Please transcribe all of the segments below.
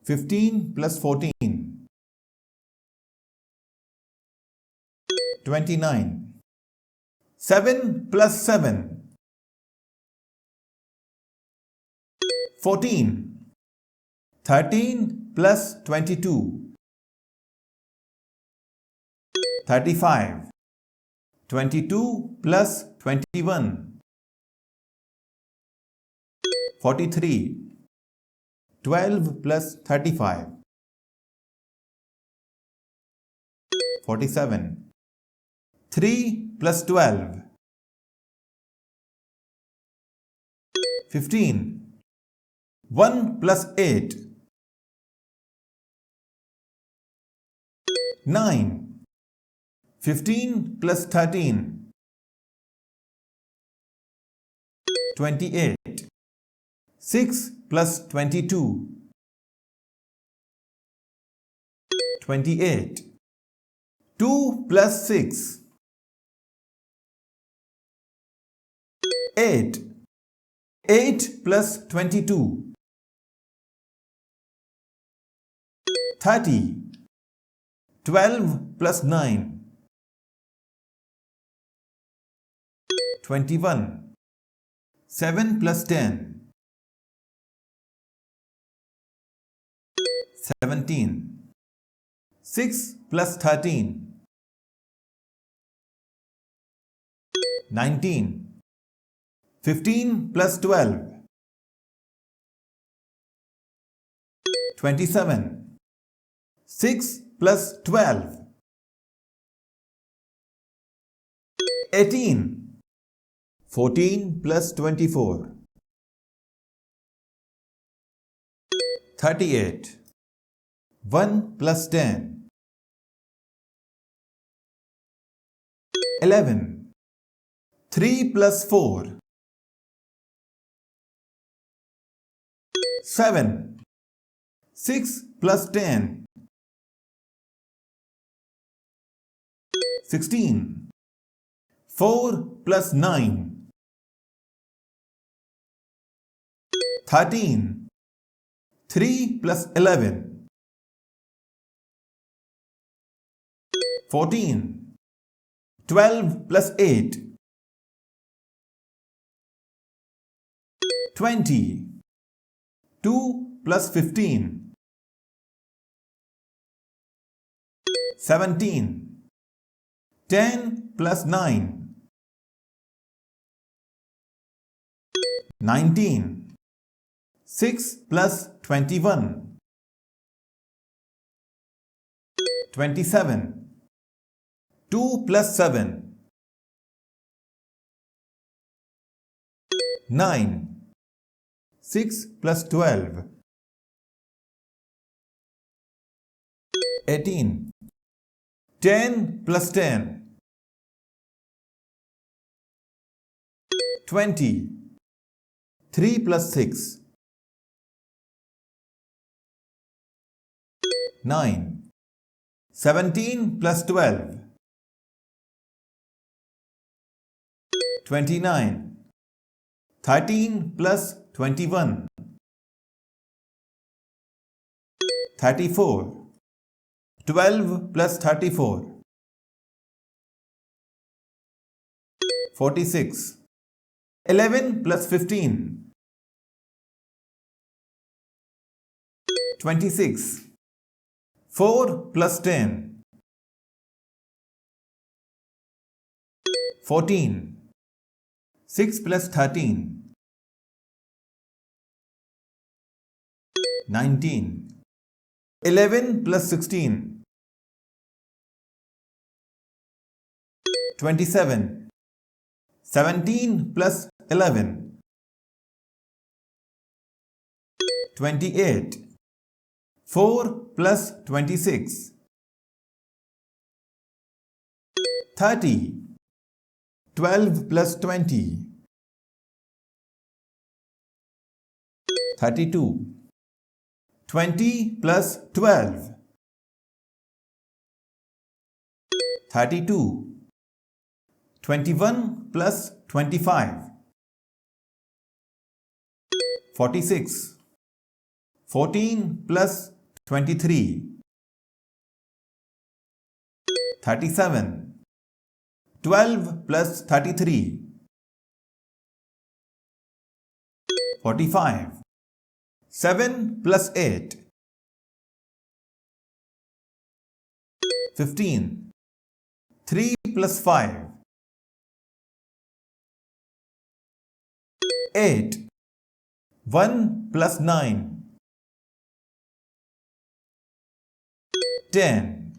15 plus 14. 29. 7 plus 7. 14. 13 plus 22. 35. 22 plus 21. 43. 12 plus 35. 47. 3 plus 12. 15. 1 plus 8. 9. 15 plus 13. 28. 6 plus 22. 28. 2 plus 6. 8. 8 plus 22. 30. 12 plus 9. 21. 7 plus 10. 17. 6 plus 13. 19. 15 plus 12. 27. 6 plus 12. 18. 14 plus 24. 38. 1 plus 10. 11. 3 plus 4. 7. 6 plus 10. 16. 4 plus 9. 13. 3 plus 11. 14. 12 plus 8. 20. 2 plus 15. 17. 10 plus 9. 19. 6 plus 21. 27. 2 plus 7. 9. 6 plus 12. 18. 10 plus 10. 20. 3 plus 6. 9. 17 plus 12. 29. 13 plus 21. 34. 12 plus 34. 46. 11 plus 15. 26. 4 plus 10. 14. 6 plus 13. 19. 11 plus 16. 27. 17 plus 11. 28. 4 plus 26. 30. 12 plus 20. 32. 20 plus 12. 32. 21 plus 25. 46. 14 plus 23. 37. 12 plus 33. 45. 7 plus 8. 15. 3 plus 5. 8. 1 plus 9. 10.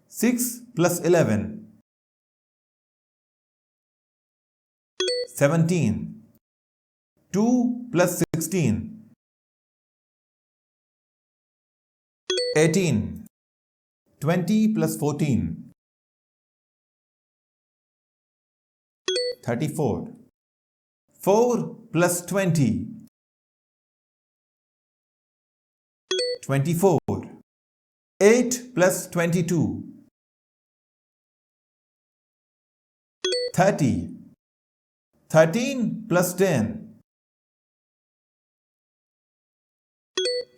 6 plus 11. 17. 2 plus 16. 18. 20 plus 14. 34. 4 plus 20. 24. 8 plus 22. 30. 13 plus 10.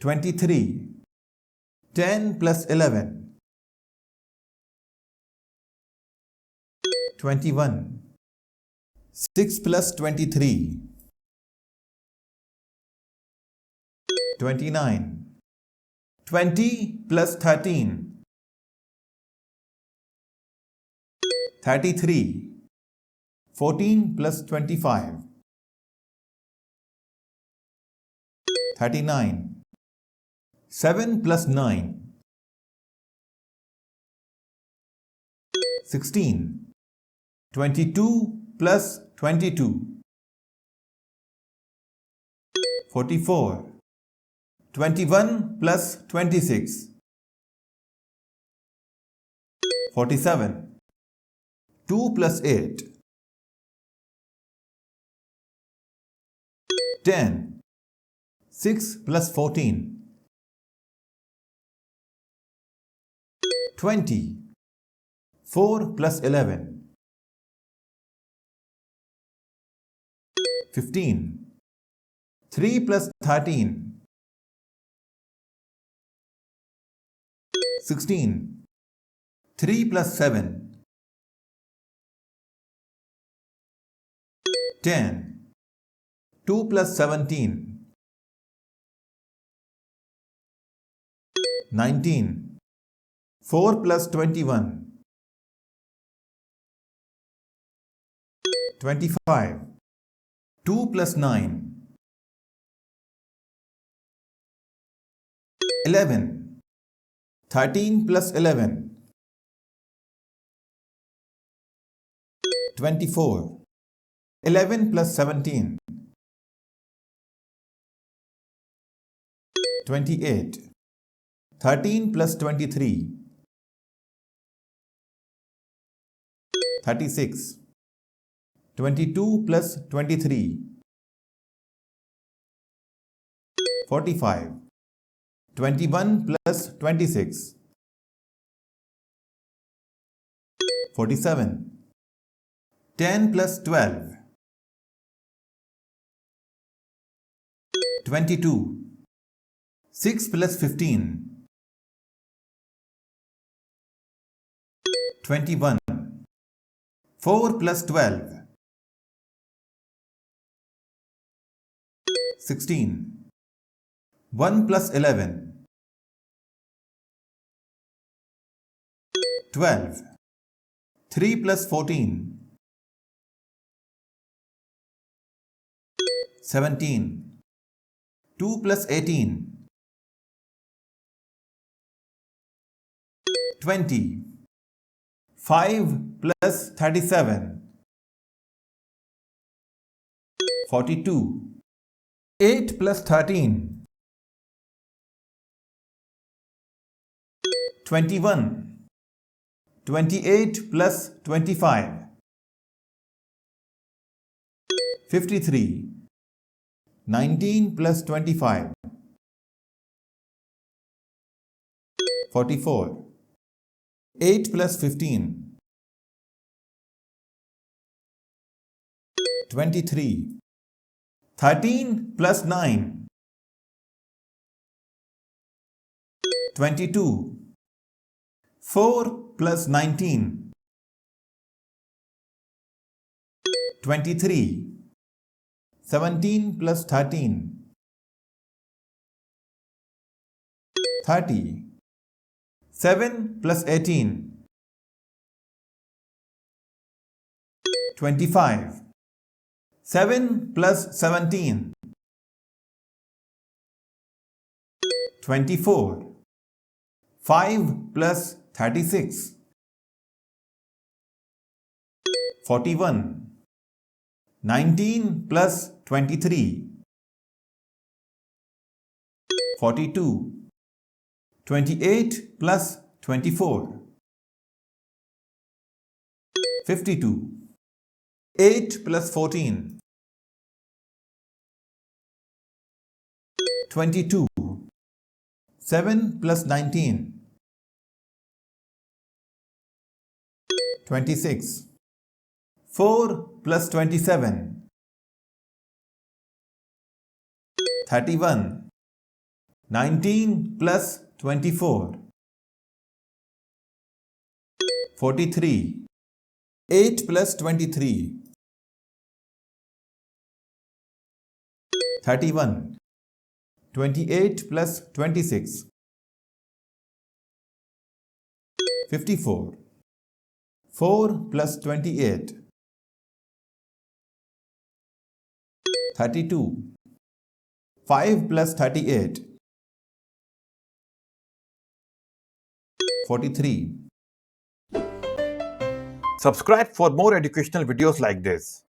23. 10 plus 11. 21. 6 plus 23. 29. 20 plus 13. 33. 14 plus 25. 39. 7 plus 9. 16. 22 plus 22. 44. 21 plus 26. 47. 2 plus 8. 10. 6 plus 14. 20. 4 plus 11. 15. 3 plus 13. 16. 3 plus 7. 10. 2 plus 17. 19. 4 plus 21. 25. 2 plus 9. 11. 13 plus 11. 24. 11 plus 17. 28. 13 plus 23. 36. 22 plus 23. 45. 21 plus 26. 47. 10 plus 12. 22. 6 plus 15. 21. 4 plus 12. 16. 1 plus 11. 12. 3 plus 14. 17. 2 plus 18. 20. 5 plus 37. 42. 8 plus 13. 21. 28 plus 25. 53. 19 plus 25. 44. 8 plus 15. 23. 13 plus 9. 22. 4 plus 19. 23. 17 plus 13. 30. 7 plus 18. 25. 7 plus 17. 24. 5 plus 36. 41. 19 plus 23. 42. 28 plus 24. 52. 8 plus 14. 22. 7 plus 19. 26. 4 plus 27. 31. 19 plus 24. 43. 8 plus 23. 31. 28 plus 26. 54. 4 plus 28. 32. 5 plus 38. 43. Subscribe for more educational videos like this.